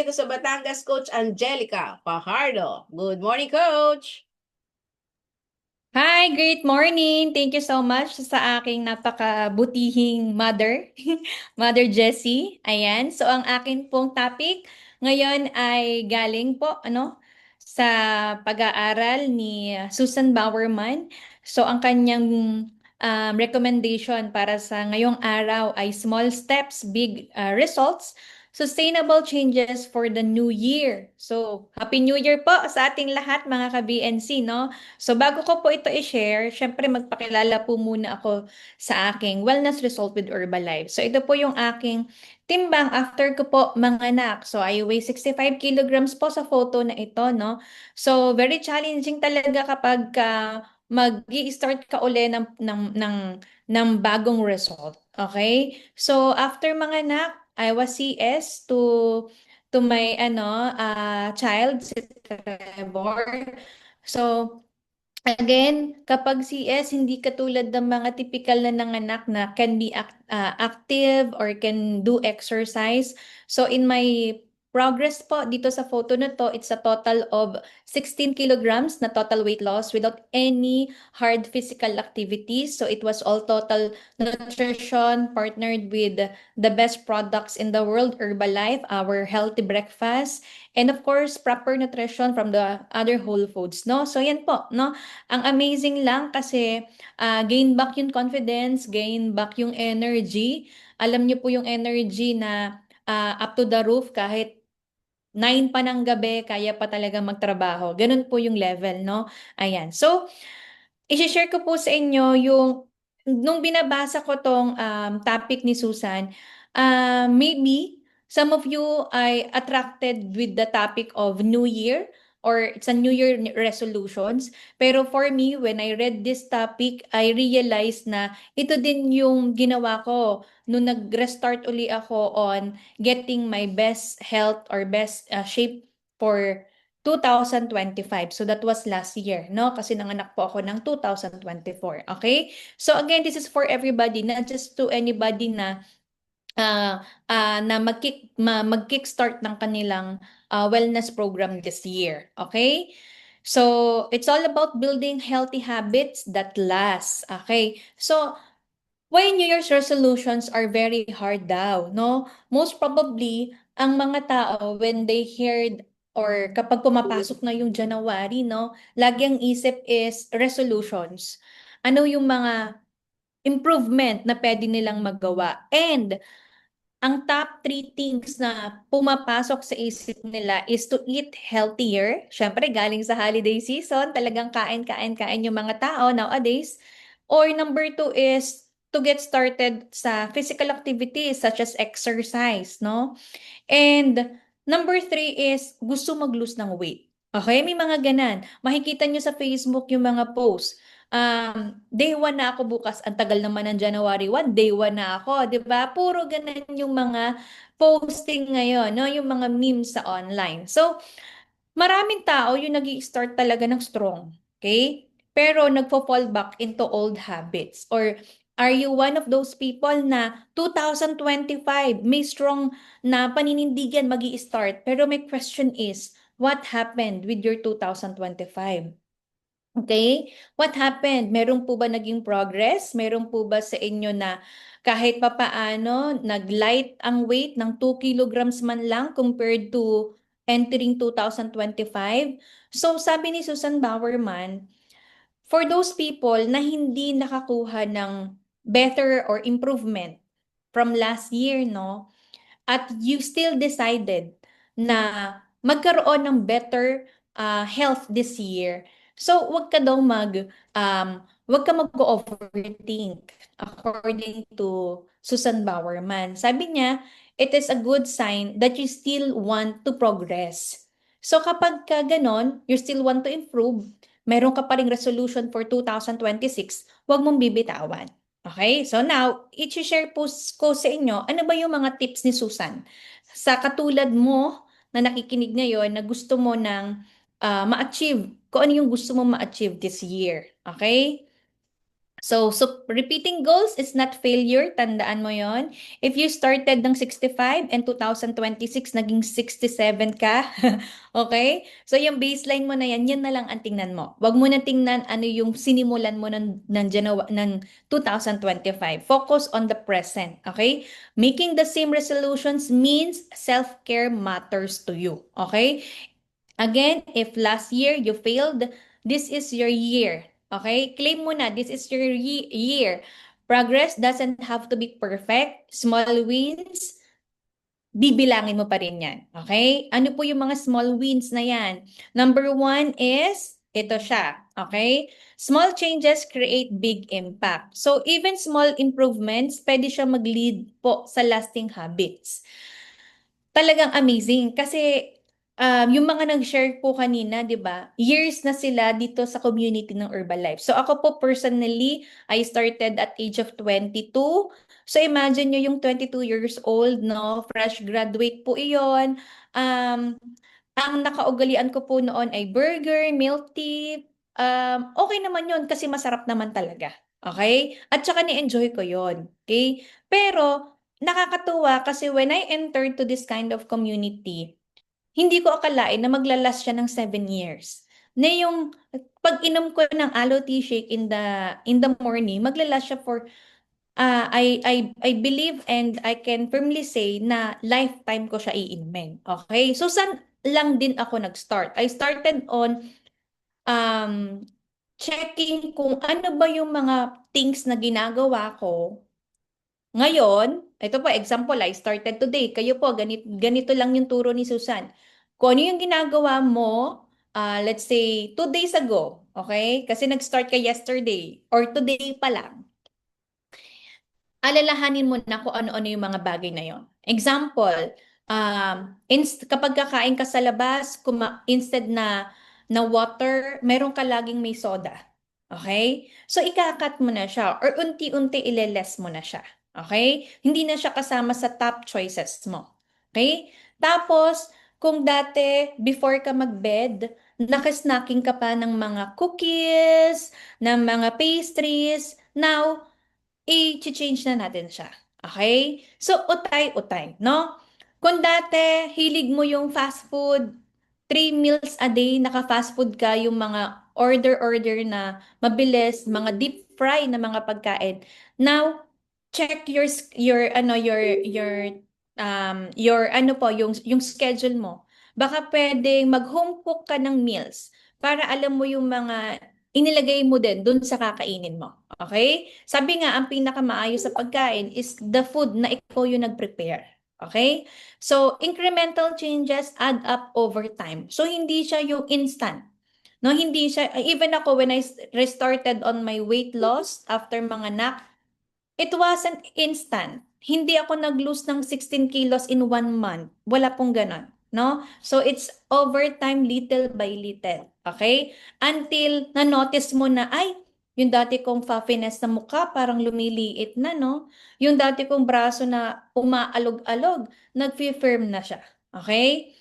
dito sa Batangas, Coach Angelica Fajardo. Good morning, Coach! Hi, great morning. Thank you so much sa aking napakabutihing mother, Mother Jessie. Ayan. So ang akin pong topic ngayon ay galing po sa pag-aaral ni Susan Bowerman. So ang kanyang recommendation para sa ngayong araw ay small steps, big results. Sustainable changes for the new year. So, Happy New Year po sa ating lahat mga ka-BNC, no? So bago ko po ito i-share, syempre magpakilala po muna ako sa aking wellness result with Herbalife. So ito po yung aking timbang after ko po manganak. So I weigh 65 kilograms po sa photo na ito, no? So very challenging talaga kapag mag-i-start ka uli ng bagong result. Okay? So after manganak, I was CS to my child, si Trevor. So, again, kapag CS, hindi katulad ng mga typical na nanganak na can be active or can do exercise. So in my progress po dito sa photo na to, it's a total of 16 kilograms na total weight loss without any hard physical activities. So it was all total nutrition partnered with the best products in the world, Herbalife, our healthy breakfast, and of course, proper nutrition from the other whole foods, no? So yan po, no? Ang amazing lang kasi gain back yung confidence, gain back yung energy. Alam niyo po yung energy na up to the roof kahit 9 pa ng gabi, kaya pa talaga magtrabaho. Ganun po yung level, no? Ayan. So, i-share ko po sa inyo yung nung binabasa ko tong topic ni Susan, maybe some of you ay attracted with the topic of New Year or it's a New Year resolutions. Pero for me, when I read this topic, I realized na ito din yung ginawa ko nung nag-restart uli ako on getting my best health or best shape for 2025. So that was last year, no? Kasi nanganak po ako ng 2024. Okay? So again, this is for everybody, not just to anybody na mag-kickstart ng kanilang wellness program this year. Okay? So, it's all about building healthy habits that last. Okay? So, why New Year's resolutions are very hard daw, no? Most probably, ang mga tao, when they heard or kapag pumapasok na yung January, no? Lagi ang isip is resolutions. Ano yung mga improvement na pwede nilang magawa? And ang top three things na pumapasok sa isip nila is to eat healthier. Siyempre, galing sa holiday season, talagang kain-kain-kain yung mga tao nowadays. Or number two is to get started sa physical activities such as exercise, no? And number three is gusto mag-lose ng weight. Okay, may mga ganan. Makikita nyo sa Facebook yung mga posts. Day 1 na ako bukas. Ang tagal naman ng January 1, day 1 na ako, 'di ba? Puro ganan yung mga posting ngayon, no? Yung mga memes sa online. So, maraming tao yung nag-i-start talaga ng strong. Okay? Pero nagfo-fall back into old habits. Or are you one of those people na 2025 may strong na paninindigan magi-start pero may question is, what happened with your 2025? Okay? What happened? Meron po ba naging progress? Meron po ba sa inyo na kahit papaano nag-light ang weight ng 2 kilograms man lang compared to entering 2025? So sabi ni Susan Bowerman, for those people na hindi nakakuha ng better or improvement from last year, no? At you still decided na magkaroon ng better health this year. So, wag ka mag-overthink according to Susan Bowerman. Sabi niya, it is a good sign that you still want to progress. So, kapag ka ganon, you still want to improve, meron ka pa ring resolution for 2026, wag mong bibitawan. Okay, so now, i-share po ko sa inyo, ano ba yung mga tips ni Susan? Sa katulad mo na nakikinig ngayon na gusto mo ng ma-achieve, kung ano yung gusto mo ma-achieve this year. Okay? So repeating goals is not failure. Tandaan mo yon. If you started ng 65 and 2026, naging 67 ka. Okay? So yung baseline mo na yan na lang ang tingnan mo. Huwag mo na tingnan ano yung sinimulan mo ng 2025. Focus on the present. Okay? Making the same resolutions means self-care matters to you. Okay? Again, if last year you failed, this is your year. Okay? Claim mo na, this is your year. Progress doesn't have to be perfect. Small wins, bibilangin mo pa rin yan. Okay? Ano po yung mga small wins na yan? Number one is, ito siya. Okay? Small changes create big impact. So, even small improvements, pwede siya mag-lead po sa lasting habits. Talagang amazing kasi yung mga nag-share po kanina, 'di ba? Years na sila dito sa community ng Herbalife. So ako po personally, I started at age of 22. So imagine nyo yung 22 years old, no? Fresh graduate po iyon. Ang nakaugalian ko po noon ay burger, milk tea. Okay naman yun kasi masarap naman talaga. Okay? At saka ni-enjoy ko yon. Okay? Pero nakakatuwa kasi when I entered to this kind of community, hindi ko akalain na maglalas siya ng 7 years. Na yung pag-inom ko ng aloe tea shake in the morning, maglalas siya for I believe and I can firmly say na lifetime ko siya iinumin. Okay? So saan lang din ako nag-start? I started on um checking kung ano ba yung mga things na ginagawa ko ngayon. Ito po, example, I started today. Kayo po, ganito lang yung turo ni Susan. Kung ano yung ginagawa mo, let's say, 2 days ago, okay? Kasi nag-start ka yesterday or today pa lang, alalahanin mo na kung ano-ano yung mga bagay na yon. Example, kapag kakain ka sa labas, instead na water, meron ka laging may soda. Okay? So, ikakat mo na siya or unti-unti ileles mo na siya. Okay? Hindi na siya kasama sa top choices mo. Okay? Tapos, kung dati, before ka mag-bed, nakasnacking ka pa ng mga cookies, ng mga pastries, now, i-change na natin siya. Okay? So, utay-utay, no? Kung dati, hilig mo yung fast food, 3 meals a day, naka-fast food ka, yung mga order-order na mabilis, mga deep fry na mga pagkain. Now, check your ano po, yung schedule mo. Baka pwedeng mag-home cook ka ng meals para alam mo yung mga inilagay mo din dun sa kakainin mo. Okay? Sabi nga, ang pinakamaayos sa pagkain is the food na ikaw yung nag-prepare. Okay? So, incremental changes add up over time. So, hindi siya yung instant. No, hindi siya, even ako when I restarted on my weight loss after mga nak, it wasn't instant. Hindi ako nag-lose ng 16 kilos in 1 month. Wala pong ganon. No? So, it's over time, little by little. Okay? Until na-notice mo na, ay, yung dati kong puffiness sa mukha, parang lumiliit na, no? Yung dati kong braso na umaalog-alog, nag-firm na siya. Okay?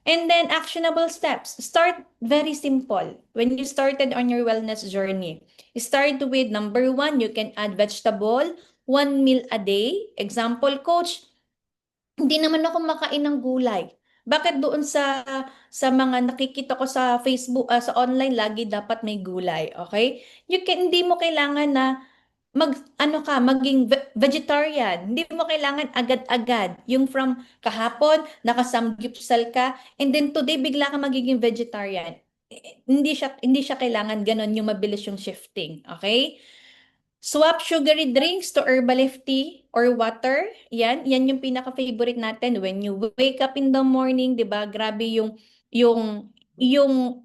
And then, actionable steps. Start very simple. When you started on your wellness journey, start with number 1, you can add vegetable, 1 meal a day. Example, coach, hindi naman ako makain ng gulay. Bakit doon sa mga nakikita ko sa Facebook, sa online, lagi dapat may gulay, okay? Hindi mo kailangan na maging vegetarian. Hindi mo kailangan agad-agad. Yung from kahapon, nakasamgyupsal ka, and then today bigla ka magiging vegetarian. Hindi siya kailangan ganon yung mabilis yung shifting, okay? Swap sugary drinks to Herbalife tea or water. Yan yung pinaka-favorite natin. When you wake up in the morning, 'di ba? Grabe yung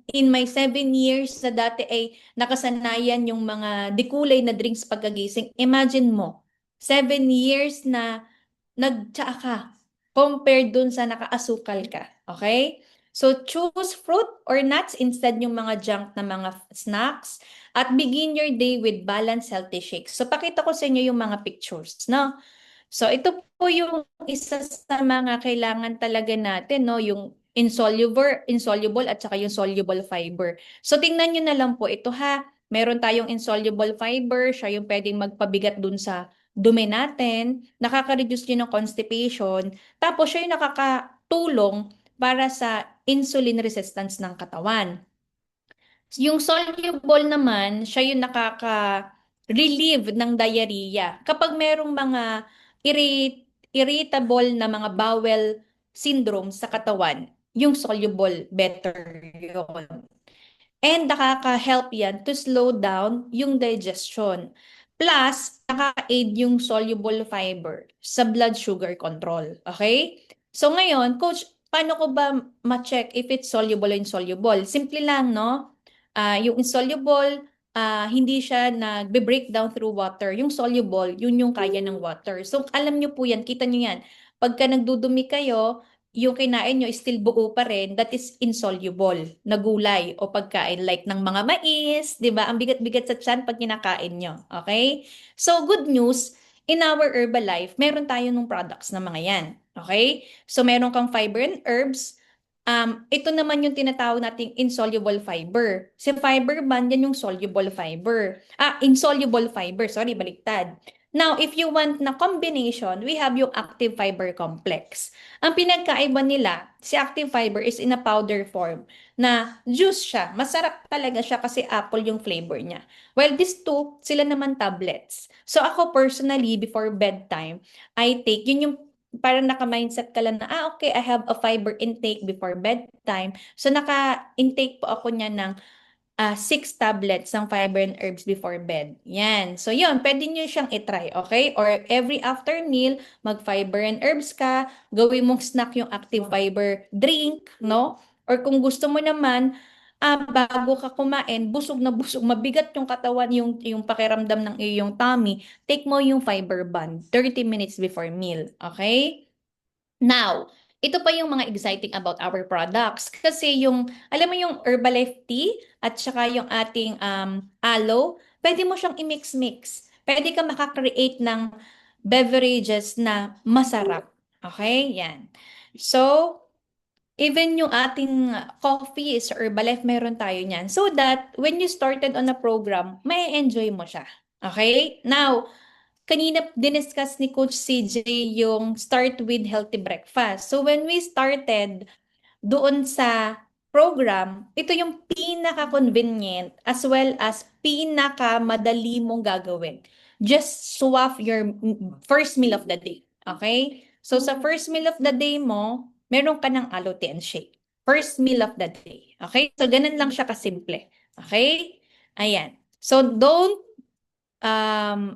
in my 7 years na dati ay nakasanayan yung mga dikulay na drinks pagkagising. Imagine mo, 7 years na nagtsaa ka compared dun sa nakaasukal ka. Okay? So choose fruit or nuts instead yung mga junk na mga snacks at begin your day with balanced healthy shakes. So pakita ko sa inyo yung mga pictures, no? So ito po yung isa sa mga kailangan talaga natin, no? Yung insoluble at saka yung soluble fiber. So tingnan nyo na lang po ito ha. Meron tayong insoluble fiber, siya yung pwedeng magpabigat dun sa dumi natin, nakaka-reduce din ng constipation, tapos siya yung nakakatulong para sa insulin resistance ng katawan. Yung soluble naman, siya yung nakaka-relieve ng diarrhea. Kapag merong mga irritable na mga bowel syndrome sa katawan, yung soluble better yun. And nakaka-help yan to slow down yung digestion. Plus, nakaka-aid yung soluble fiber sa blood sugar control. Okay? So ngayon, coach, paano ko ba ma-check if it's soluble or insoluble? Simple lang, no? Yung insoluble, hindi siya nagbe-break down through water. Yung soluble, yun yung kaya ng water. So alam nyo po yan, kita nyo yan. Pagka nagdudumi kayo, yung kinain nyo is still buo pa rin, that is insoluble na gulay o pagkain like ng mga mais, di ba? Ang bigat-bigat sa tiyan pag kinakain nyo. Okay? So, good news, in our Herbalife, meron tayo ng products na mga yan. Okay? So, meron kang fiber and herbs. Ito naman yung tinatawag nating insoluble fiber. Si fiber band, yan yung soluble fiber. Insoluble fiber, sorry, baliktad. Now, if you want na combination, we have yung active fiber complex. Ang pinagkaiba nila, si active fiber is in a powder form na juice siya. Masarap talaga siya kasi apple yung flavor niya. While these two, sila naman tablets. So ako personally, before bedtime, I take, yun yung parang naka-mindset ka lang na, okay, I have a fiber intake before bedtime. So naka-intake po ako niya ng 6 tablets ng fiber and herbs before bed. Yan. So yun, pwede nyo siyang itry, okay? Or every after meal, mag-fiber and herbs ka, gawin mong snack yung active fiber drink, no? Or kung gusto mo naman, bago ka kumain, busog na busog, mabigat yung katawan, yung pakiramdam ng iyong tummy, take mo yung fiber band, 30 minutes before meal, okay? Now, ito pa yung mga exciting about our products. Kasi yung, alam mo yung Herbalife tea at saka yung ating aloe, pwede mo siyang i-mix-mix. Pwede ka makakreate ng beverages na masarap. Okay? Yan. So, even yung ating coffee sa Herbalife, meron tayo niyan. So that when you started on a program, may enjoy mo siya. Okay? Now, kanina diniscuss ni Coach CJ yung start with healthy breakfast. So when we started doon sa program, ito yung pinaka-convenient as well as pinaka-madali mong gagawin. Just swap your first meal of the day. Okay? So sa first meal of the day mo, meron ka ng aloe tea and shake. First meal of the day. Okay? So ganun lang siya kasimple. Okay? Ayan. So don't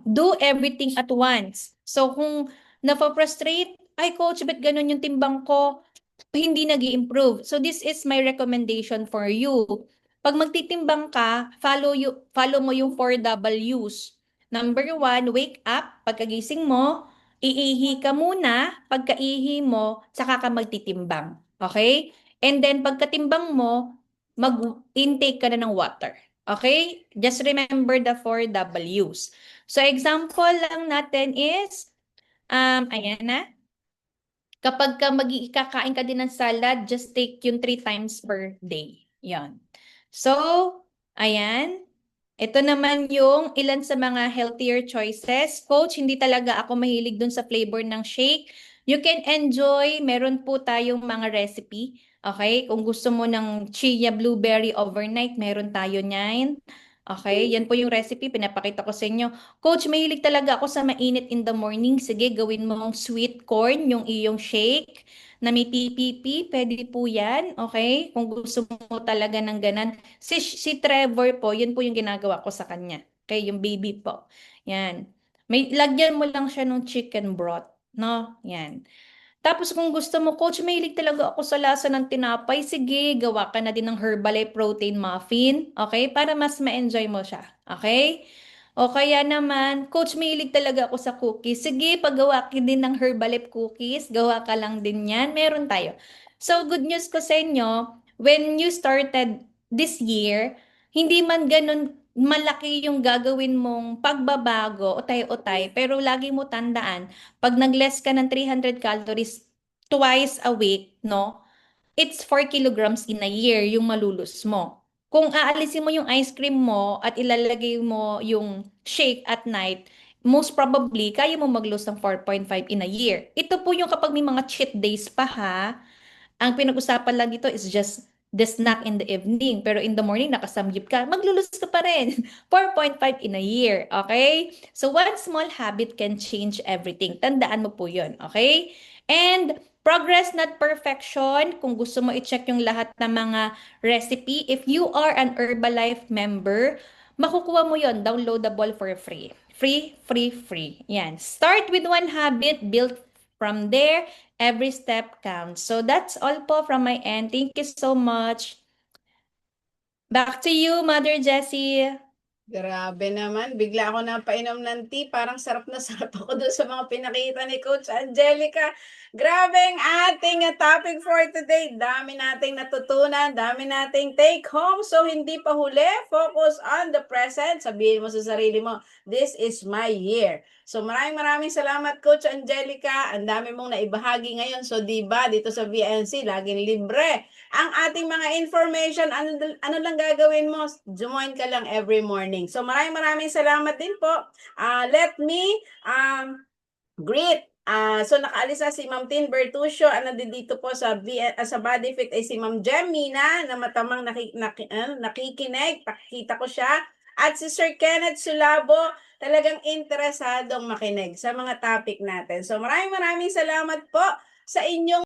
do everything at once. So kung nafa-frustrate, ay coach, ba't ganun yung timbang ko? Hindi nag improve. So this is my recommendation for you. Pag magtitimbang ka, follow mo yung 4 W's. Number 1, wake up. Pagkagising mo, iihi ka muna. Pagkaihi mo, saka ka magtitimbang. Okay? And then pagkatimbang mo, mag-intake ka na ng water. Okay? Just remember the 4 W's. So example lang natin is, ayan na. Kapag kakain ka din ng salad, just take yung 3 times per day. Yan. So, ayan. Ito naman yung ilan sa mga healthier choices. Coach, hindi talaga ako mahilig dun sa flavor ng shake. You can enjoy. Meron po tayong mga recipe. Okay? Kung gusto mo ng chia blueberry overnight, meron tayo niyan. Okay? Yan po yung recipe. Pinapakita ko sa inyo. Coach, mahilig talaga ako sa mainit in the morning. Sige, gawin mong sweet corn, yung iyong shake na may PPP. Pwede po yan. Okay? Kung gusto mo talaga ng ganan. Si Trevor po, yun po yung ginagawa ko sa kanya. Okay, yung baby po. Yan. May, lagyan mo lang siya ng chicken broth. No? Yan. Tapos kung gusto mo, coach, mahilig talaga ako sa lasa ng tinapay. Sige, gawa ka na din ng Herbalife protein muffin. Okay? Para mas ma-enjoy mo siya. Okay? O kaya naman, coach, mahilig talaga ako sa cookies. Sige, paggawa ka din ng Herbalife cookies. Gawa ka lang din yan. Meron tayo. So, good news ko sa inyo, when you started this year, hindi man ganun malaki yung gagawin mong pagbabago, utay-utay, pero lagi mo tandaan, pag nag-less ka ng 300 calories twice a week, no? It's 4 kilograms in a year yung malulus mo. kung aalisin mo yung ice cream mo at ilalagay mo yung shake at night, most probably, kaya mo mag-lose ng 4.5 in a year. Ito po yung kapag may mga cheat days pa ha, ang pinag-usapan lang dito is just the snack in the evening. Pero in the morning, nakasamgyup ka, maglulus ka pa rin. 4.5 in a year, okay? So one small habit can change everything. Tandaan mo po yun, okay? And progress, not perfection. Kung gusto mo i-check yung lahat ng mga recipe, if you are an Herbalife member, makukuha mo yon downloadable for free. Free, free, free. Yan. Start with one habit, build from there. Every step counts. So that's all po from my end. Thank you so much. Back to you, Mother Jessie. Grabe naman, bigla ako napainom ng tea, parang sarap na sarap ako dun sa mga pinakita ni Coach Angelica. Grabe ang ating topic for today. Dami nating natutunan, dami nating take home. So hindi pa huli, focus on the present. Sabihin mo sa sarili mo, this is my year. So maraming salamat Coach Angelica. Ang dami mong naibahagi ngayon. So diba, dito sa VNC, laging libre ang ating mga information. Ano lang gagawin mo? Join ka lang every morning. So maraming salamat din po. Let me greet. So nakaalis na si Ma'am Tin Bertuccio. Dito po sa sa Body Fit ay si Ma'am Jemina na matamang nakikinig. Pakikita ko siya. At si Sir Kenneth Sulabo, talagang interesadong makinig sa mga topic natin. So maraming salamat po sa inyong